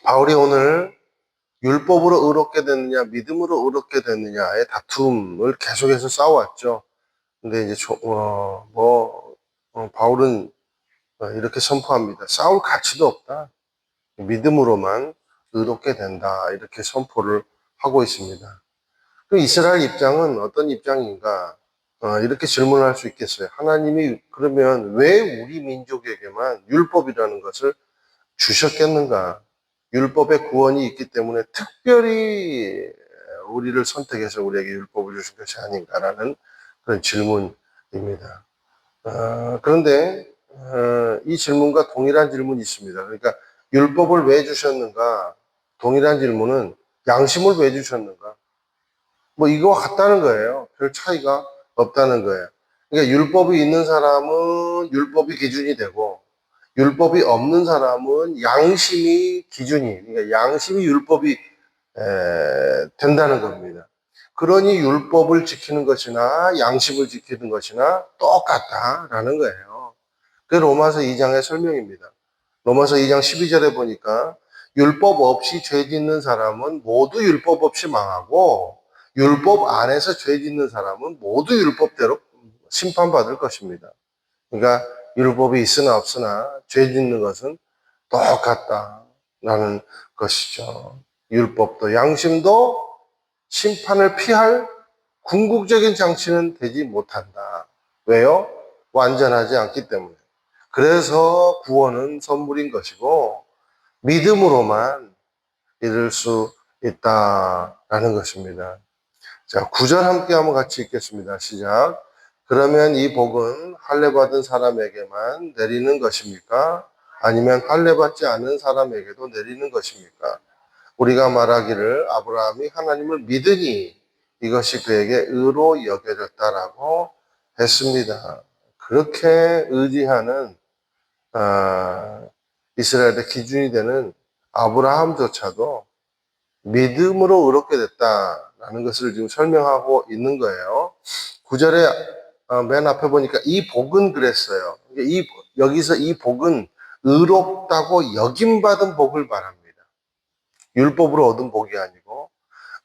바울이 오늘 율법으로 의롭게 됐느냐, 믿음으로 의롭게 됐느냐의 다툼을 계속해서 싸워왔죠. 근데 이제 바울은 이렇게 선포합니다. 싸울 가치도 없다. 믿음으로만 의롭게 된다. 이렇게 선포를 하고 있습니다. 그럼 이스라엘 입장은 어떤 입장인가? 이렇게 질문할 수 있겠어요. 하나님이 그러면 왜 우리 민족에게만 율법이라는 것을 주셨겠는가? 율법의 구원이 있기 때문에 특별히 우리를 선택해서 우리에게 율법을 주신 것이 아닌가라는 그런 질문입니다. 그런데 이 질문과 동일한 질문이 있습니다. 그러니까 율법을 왜 주셨는가? 동일한 질문은 양심을 왜 주셨는가? 뭐 이거와 같다는 거예요. 별 차이가 없다는 거예요. 그러니까 율법이 있는 사람은 율법이 기준이 되고 율법이 없는 사람은 양심이 기준이, 그러니까 양심이 율법이 된다는 겁니다. 그러니 율법을 지키는 것이나 양심을 지키는 것이나 똑같다라는 거예요. 그게 로마서 2장의 설명입니다. 로마서 2장 12절에 보니까 율법 없이 죄 짓는 사람은 모두 율법 없이 망하고 율법 안에서 죄 짓는 사람은 모두 율법대로 심판받을 것입니다. 그러니까 율법이 있으나 없으나 죄 짓는 것은 똑같다라는 것이죠. 율법도 양심도 심판을 피할 궁극적인 장치는 되지 못한다. 왜요? 완전하지 않기 때문에. 그래서 구원은 선물인 것이고 믿음으로만 이룰 수 있다라는 것입니다. 자, 9절 함께 한번 같이 읽겠습니다. 시작. 그러면 이 복은 할례 받은 사람에게만 내리는 것입니까? 아니면 할례 받지 않은 사람에게도 내리는 것입니까? 우리가 말하기를 아브라함이 하나님을 믿으니 이것이 그에게 의로 여겨졌다라고 했습니다. 그렇게 의지하는 이스라엘의 기준이 되는 아브라함조차도 믿음으로 의롭게 됐다라는 것을 지금 설명하고 있는 거예요. 9절에 맨 앞에 보니까 이 복은 그랬어요. 여기서 이 복은 의롭다고 여김받은 복을 말합니다. 율법으로 얻은 복이 아니고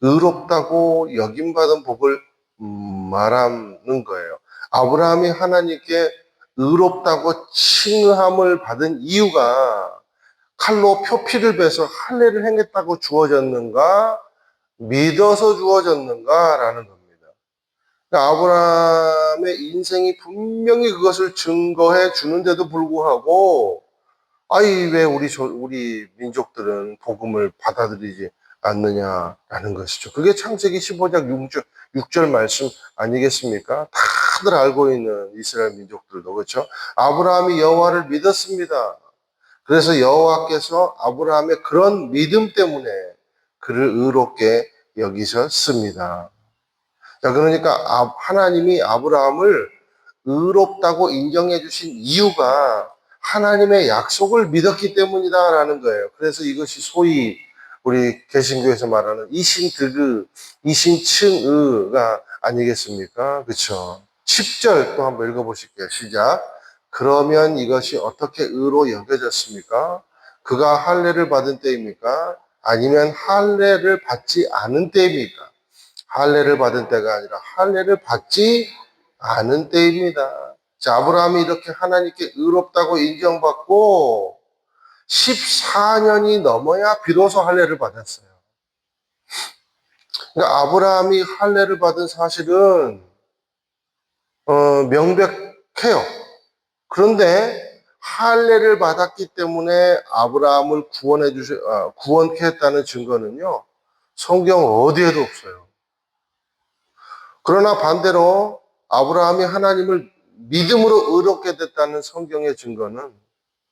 의롭다고 여김받은 복을 말하는 거예요. 아브라함이 하나님께 의롭다고 칭함을 받은 이유가 칼로 표피를 베서 할례를 행했다고 주어졌는가? 믿어서 주어졌는가라는 겁니다. 그러니까 아브라함의 인생이 분명히 그것을 증거해 주는데도 불구하고 왜 우리 민족들은 복음을 받아들이지 않느냐라는 것이죠. 그게 창세기 15장 6절 말씀 아니겠습니까? 다들 알고 있는 이스라엘 민족들도 그렇죠. 아브라함이 여호와를 믿었습니다. 그래서 여호와께서 아브라함의 그런 믿음 때문에 그를 의롭게 여기셨습니다. 자, 그러니까 하나님이 아브라함을 의롭다고 인정해 주신 이유가 하나님의 약속을 믿었기 때문이다라는 거예요. 그래서 이것이 소위 우리 개신교에서 말하는 이신득의, 이신층의가 아니겠습니까? 그렇죠? 10절 또 한번 읽어보실게요. 시작. 그러면 이것이 어떻게 의로 여겨졌습니까? 그가 할례를 받은 때입니까? 아니면 할례를 받지 않은 때입니까? 할례를 받은 때가 아니라 할례를 받지 않은 때입니다. 자, 아브라함이 이렇게 하나님께 의롭다고 인정받고 14년이 넘어야 비로소 할례를 받았어요. 그러니까 아브라함이 할례를 받은 사실은 명백해요. 그런데 할례를 받았기 때문에 아브라함을 구원케 했다는 증거는요, 성경 어디에도 없어요. 그러나 반대로 아브라함이 하나님을 믿음으로 의롭게 됐다는 성경의 증거는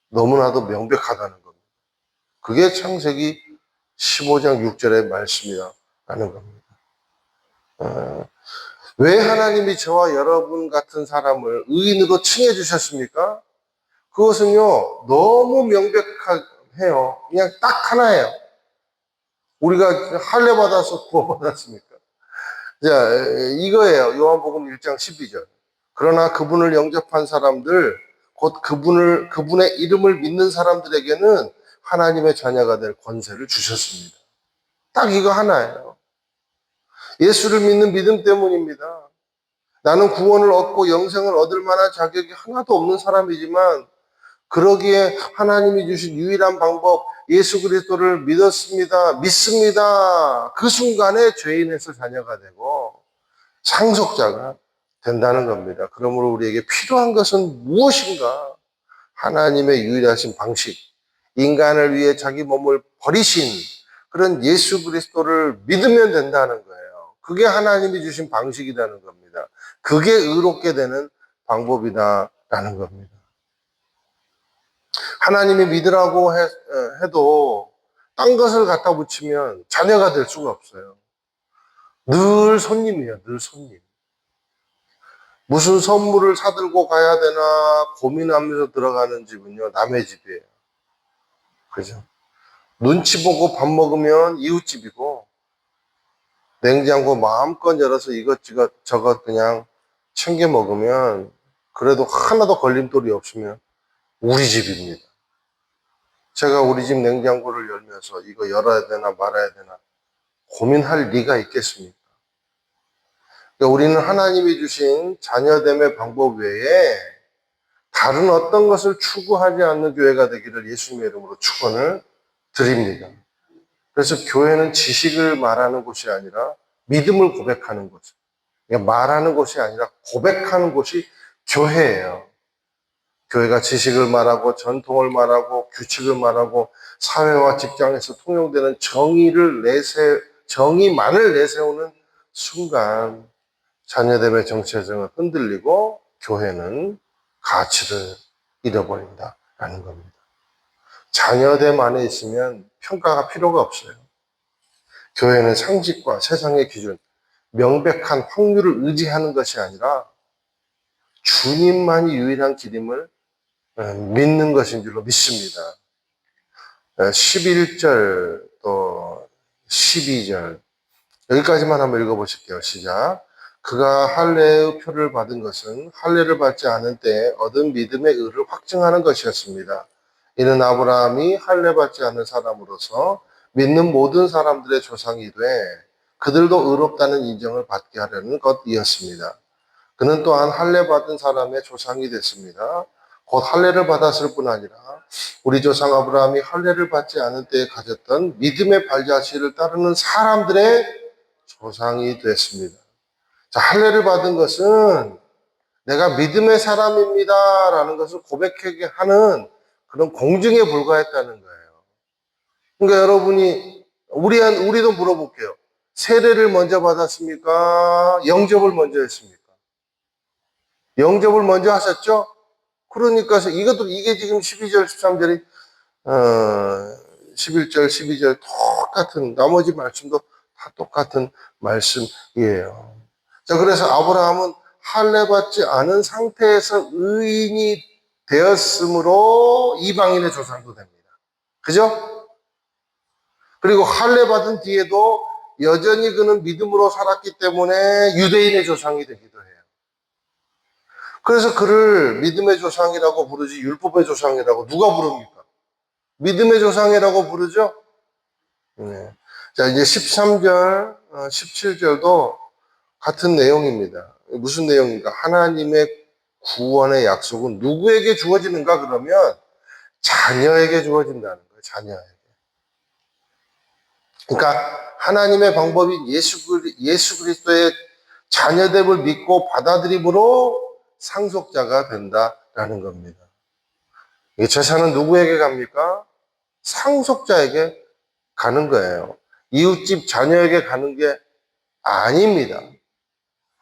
너무나도 명백하다는 겁니다. 그게 창세기 15장 6절의 말씀이라는 겁니다. 왜 하나님이 저와 여러분 같은 사람을 의인으로 칭해 주셨습니까? 그것은요, 너무 명백해요. 그냥 딱 하나예요. 우리가 할례 받아서 구원받았습니까? 자, 이거예요. 요한복음 1장 12절. 그러나 그분을 영접한 사람들, 곧 그분의 이름을 믿는 사람들에게는 하나님의 자녀가 될 권세를 주셨습니다. 딱 이거 하나예요. 예수를 믿는 믿음 때문입니다. 나는 구원을 얻고 영생을 얻을 만한 자격이 하나도 없는 사람이지만 그러기에 하나님이 주신 유일한 방법 예수 그리스도를 믿습니다. 그 순간에 죄인에서 자녀가 되고 상속자가 된다는 겁니다. 그러므로 우리에게 필요한 것은 무엇인가? 하나님의 유일하신 방식, 인간을 위해 자기 몸을 버리신 그런 예수 그리스도를 믿으면 된다는 거예요. 그게 하나님이 주신 방식이라는 겁니다. 그게 의롭게 되는 방법이다라는 겁니다. 하나님이 믿으라고 해도 딴 것을 갖다 붙이면 자녀가 될 수가 없어요. 늘 손님이에요, 늘 손님. 무슨 선물을 사들고 가야 되나 고민하면서 들어가는 집은요, 남의 집이에요. 그죠? 눈치 보고 밥 먹으면 이웃집이고, 냉장고 마음껏 열어서 이것저것 저것 그냥 챙겨 먹으면, 그래도 하나도 걸림돌이 없으면 우리 집입니다. 제가 우리 집 냉장고를 열면서 이거 열어야 되나 말아야 되나 고민할 리가 있겠습니까? 그러니까 우리는 하나님이 주신 자녀됨의 방법 외에 다른 어떤 것을 추구하지 않는 교회가 되기를 예수님의 이름으로 축원을 드립니다. 그래서 교회는 지식을 말하는 곳이 아니라 믿음을 고백하는 곳. 그러니까 말하는 곳이 아니라 고백하는 곳이 교회예요. 교회가 지식을 말하고 전통을 말하고 규칙을 말하고 사회와 직장에서 통용되는 정의만을 내세우는 순간 자녀됨의 정체성은 흔들리고 교회는 가치를 잃어버린다라는 겁니다. 자녀됨 안에 있으면 평가가 필요가 없어요. 교회는 상식과 세상의 기준, 명백한 확률을 의지하는 것이 아니라 주님만이 유일한 길임을 믿는 것인 줄로 믿습니다. 11절 또 12절 여기까지만 한번 읽어보실게요. 시작. 그가 할례의 표를 받은 것은 할례를 받지 않은 때에 얻은 믿음의 의를 확증하는 것이었습니다. 이는 아브라함이 할례 받지 않은 사람으로서 믿는 모든 사람들의 조상이 돼 그들도 의롭다는 인정을 받게 하려는 것이었습니다. 그는 또한 할례 받은 사람의 조상이 됐습니다. 곧 할례를 받았을 뿐 아니라 우리 조상 아브라함이 할례를 받지 않은 때에 가졌던 믿음의 발자취를 따르는 사람들의 조상이 됐습니다. 자, 할례를 받은 것은 내가 믿음의 사람입니다 라는 것을 고백하게 하는 그런 공증에 불과했다는 거예요. 그러니까 여러분이 우리도 물어볼게요. 세례를 먼저 받았습니까? 영접을 먼저 했습니까? 영접을 먼저 하셨죠? 그러니까 이게 지금 12절, 13절이 11절, 12절 똑같은 나머지 말씀도 다 똑같은 말씀이에요. 자, 그래서 아브라함은 할례 받지 않은 상태에서 의인이 되었으므로 이방인의 조상도 됩니다. 그죠? 그리고 할례 받은 뒤에도 여전히 그는 믿음으로 살았기 때문에 유대인의 조상이 되기도 해요. 그래서 그를 믿음의 조상이라고 부르지 율법의 조상이라고 누가 부릅니까? 믿음의 조상이라고 부르죠? 네. 자, 이제 13절, 17절도 같은 내용입니다. 무슨 내용인가? 하나님의 구원의 약속은 누구에게 주어지는가 그러면 자녀에게 주어진다는 거예요. 자녀에게. 그러니까 하나님의 방법인 예수 그리스도의 자녀됨을 믿고 받아들임으로 상속자가 된다라는 겁니다. 이 재산은 누구에게 갑니까? 상속자에게 가는 거예요. 이웃집 자녀에게 가는 게 아닙니다.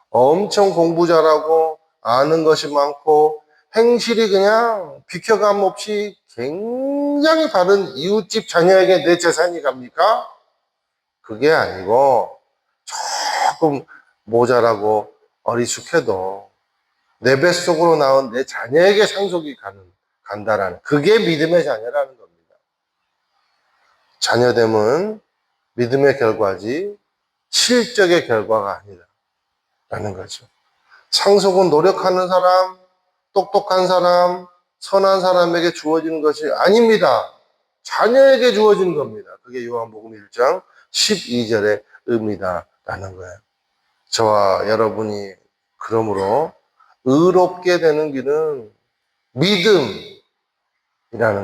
엄청 공부 잘하고 아는 것이 많고 행실이 그냥 비켜감 없이 굉장히 바른 이웃집 자녀에게 내 재산이 갑니까? 그게 아니고 조금 모자라고 어리숙해도 내 뱃속으로 나온 내 자녀에게 상속이 간다라는 그게 믿음의 자녀라는 겁니다. 자녀됨은 믿음의 결과지 실적의 결과가 아니다 라는 거죠. 상속은 노력하는 사람, 똑똑한 사람, 선한 사람에게 주어지는 것이 아닙니다. 자녀에게 주어진 겁니다. 그게 요한복음 1장 12절의 의미다라는 거예요. 저와 여러분이 그러므로 의롭게 되는 길은 믿음이라는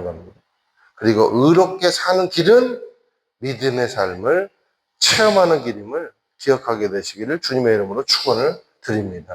겁니다. 그리고 의롭게 사는 길은 믿음의 삶을 체험하는 길임을 기억하게 되시기를 주님의 이름으로 축원을 드립니다.